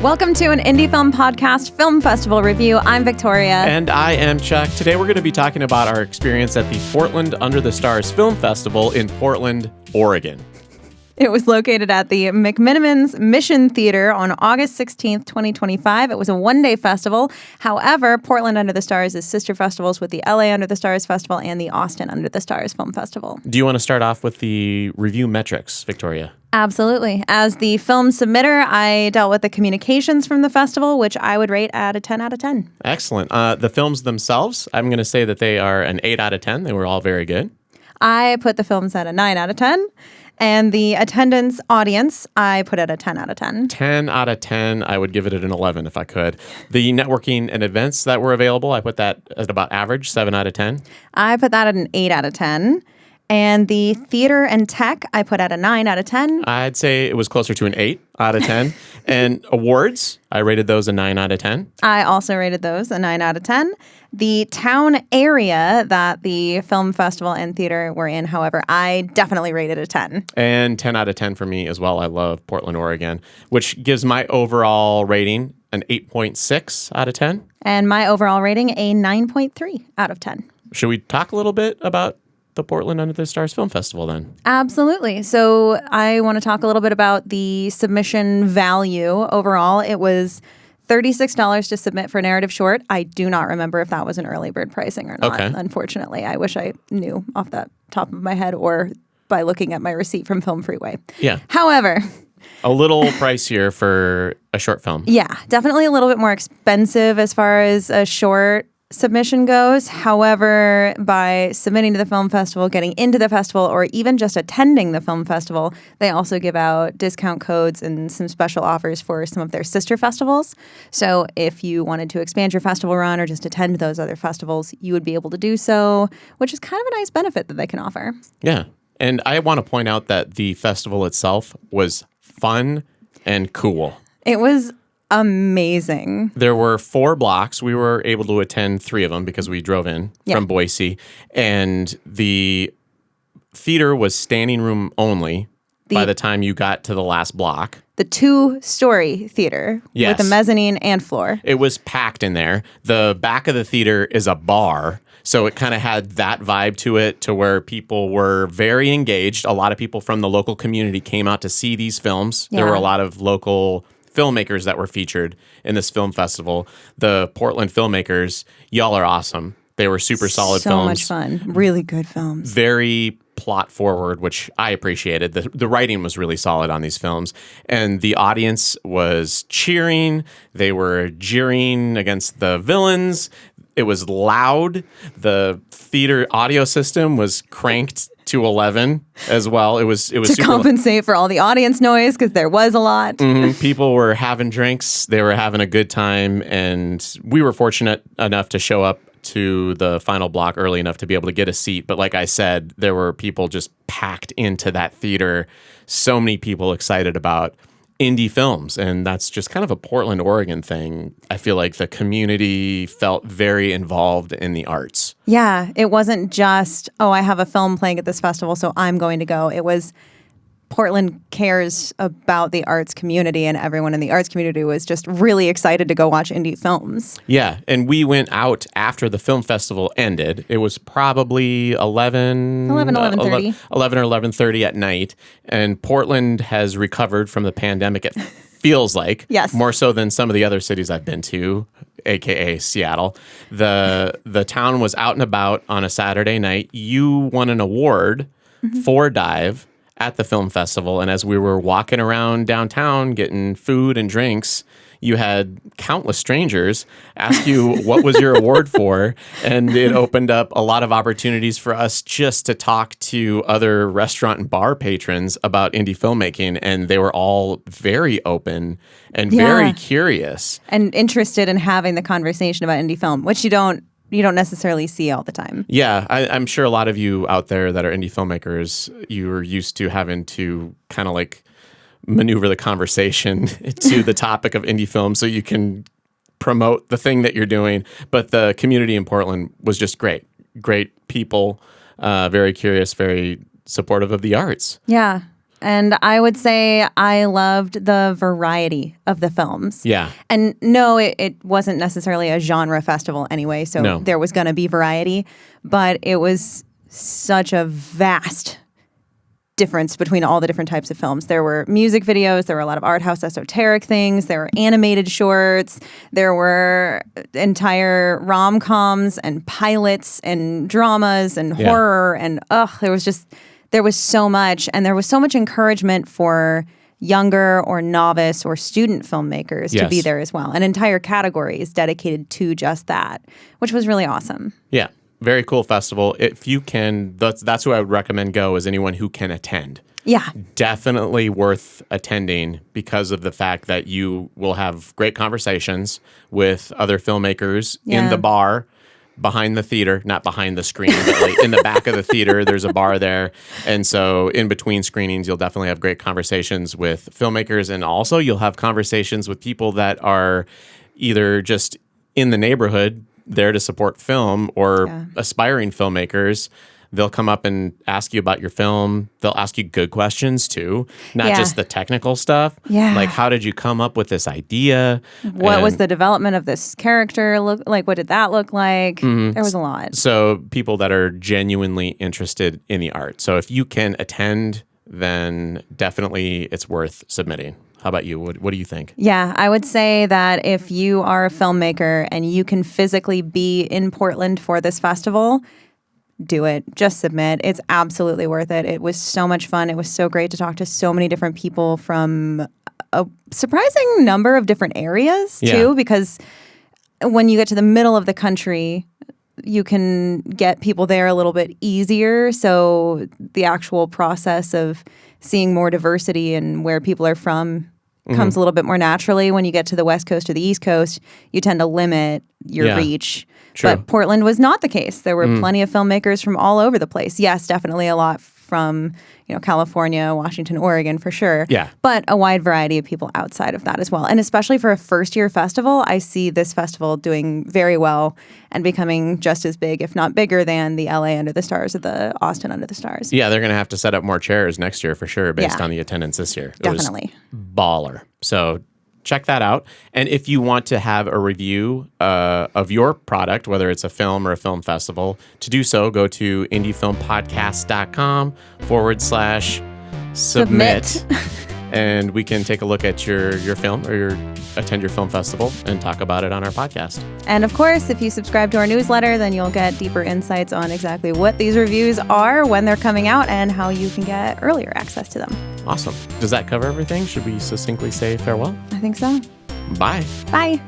Welcome to an indie film podcast film festival review. I'm Victoria. And I am Chuck. Today we're going to be talking about our experience at the Portland Under the Stars Film Festival in Portland, Oregon. It was located at the McMenamins Mission Theater on August 16th, 2025. It was a one-day festival. However, Portland Under the Stars is sister festivals with the LA Under the Stars Festival and the Austin Under the Stars Film Festival. Do you want to start off with the review metrics, Victoria? Absolutely. As the film submitter, I dealt with the communications from the festival, which I would rate at a 10 out of 10. Excellent. The films themselves, I'm going to say that they are an 8 out of 10. They were all very good. I put the films at a 9 out of 10. And the attendance audience, I put it a 10 out of 10. 10 out of 10. I would give it an 11 if I could. The networking and events that were available, I put that at about average, 7 out of 10. I put that at an 8 out of 10. And the theater and tech, I put at a 9 out of 10. I'd say it was closer to an 8 out of 10. And awards, I rated those a 9 out of 10. I also rated those a 9 out of 10. The town area that the film festival and theater were in, however, I definitely rated a 10. And 10 out of 10 for me as well. I love Portland, Oregon, which gives my overall rating an 8.6 out of 10. And my overall rating a 9.3 out of 10. Should we talk a little bit about the Portland Under the Stars Film Festival then? Absolutely. So I want to talk a little bit about the submission value overall. It was $36 to submit for narrative short. I do not remember if that was an early bird pricing or not, unfortunately. I wish I knew off the top of my head or by looking at my receipt from Film Freeway. Yeah. However, a little pricier for a short film. Yeah, definitely a little bit more expensive as far as a short submission goes. However, by submitting to the film festival, getting into the festival, or even just attending the film festival, they also give out discount codes and some special offers for some of their sister festivals. So if you wanted to expand your festival run or just attend those other festivals, you would be able to do so, which is kind of a nice benefit that they can offer. Yeah. And I want to point out that the festival itself was fun and cool. It was amazing. There were 4 blocks. We were able to attend 3 of them because we drove in from Boise. And the theater was standing room only by the time you got to the last block. The 2-story theater with a mezzanine and floor. It was packed in there. The back of the theater is a bar. So it kind of had that vibe to it, to where people were very engaged. A lot of people from the local community came out to see these films. Yeah. There were a lot of local filmmakers that were featured in this film festival. The Portland Filmmakers, y'all are awesome. They were super solid films. So much fun. Really good films. Very plot forward, which I appreciated. The writing was really solid on these films. And the audience was cheering. They were jeering against the villains. It was loud. The theater audio system was cranked to 11 as well. It was to compensate for all the audience noise, because there was a lot. Mm-hmm. People were having drinks. They were having a good time. And we were fortunate enough to show up to the final block early enough to be able to get a seat. But like I said, there were people just packed into that theater. So many people excited about indie films, and that's just kind of a Portland, Oregon thing. I feel like the community felt very involved in the arts. Yeah, it wasn't just, I have a film playing at this festival, so I'm going to go. It was Portland cares about the arts community, and everyone in the arts community was just really excited to go watch indie films. Yeah, and we went out after the film festival ended. It was probably 11 or 11:30 at night, and Portland has recovered from the pandemic, it feels like. Yes. More so than some of the other cities I've been to, aka Seattle. The town was out and about on a Saturday night. You won an award for Dive at the film festival, and as we were walking around downtown getting food and drinks, you had countless strangers ask you what was your award for, and it opened up a lot of opportunities for us just to talk to other restaurant and bar patrons about indie filmmaking, and they were all very open and very curious and interested in having the conversation about indie film, which you don't necessarily see all the time. Yeah, I'm sure a lot of you out there that are indie filmmakers, you're used to having to kind of like maneuver the conversation to the topic of indie film so you can promote the thing that you're doing. But the community in Portland was just great. Great people, very curious, very supportive of the arts. Yeah. And I would say I loved the variety of the films. Yeah. And no, it wasn't necessarily a genre festival anyway, so No. there was going to be variety, but it was such a vast difference between all the different types of films. There were music videos, there were a lot of art house esoteric things, there were animated shorts, there were entire rom-coms and pilots and dramas and horror and there was so much, and there was so much encouragement for younger or novice or student filmmakers to be there as well. An entire category is dedicated to just that, which was really awesome. Yeah. Very cool festival. If you can, that's who I would recommend go, is anyone who can attend. Yeah. Definitely worth attending because of the fact that you will have great conversations with other filmmakers in the bar, behind the theater, not behind the screen, but like in the back of the theater, there's a bar there. And so in between screenings, you'll definitely have great conversations with filmmakers. And also you'll have conversations with people that are either just in the neighborhood there to support film or aspiring filmmakers. They'll come up and ask you about your film. They'll ask you good questions too, not just the technical stuff. Yeah. Like, how did you come up with this idea? What was the development of this character look like? What did that look like? There was a lot. So people that are genuinely interested in the art. So if you can attend, then definitely it's worth submitting. How about you? What do you think? Yeah, I would say that if you are a filmmaker and you can physically be in Portland for this festival, do it. Just submit. It's absolutely worth it. It was so much fun. It was so great to talk to so many different people from a surprising number of different areas too, because when you get to the middle of the country, you can get people there a little bit easier. So the actual process of seeing more diversity and where people are from comes a little bit more naturally. When you get to the West Coast or the East Coast, you tend to limit your reach. True. But Portland was not the case. There were plenty of filmmakers from all over the place. Yes, definitely a lot from, California, Washington, Oregon for sure. Yeah. But a wide variety of people outside of that as well. And especially for a first-year festival, I see this festival doing very well and becoming just as big, if not bigger, than the LA Under the Stars or the Austin Under the Stars. Yeah, they're going to have to set up more chairs next year for sure, based on the attendance this year. Definitely. It was baller. So check that out. And if you want to have a review of your product, whether it's a film or a film festival, to do so, go to indiefilmpodcast.com/submit. And we can take a look at your film or attend your film festival and talk about it on our podcast. And of course, if you subscribe to our newsletter, then you'll get deeper insights on exactly what these reviews are, when they're coming out, and how you can get earlier access to them. Awesome. Does that cover everything? Should we succinctly say farewell? I think so. Bye. Bye.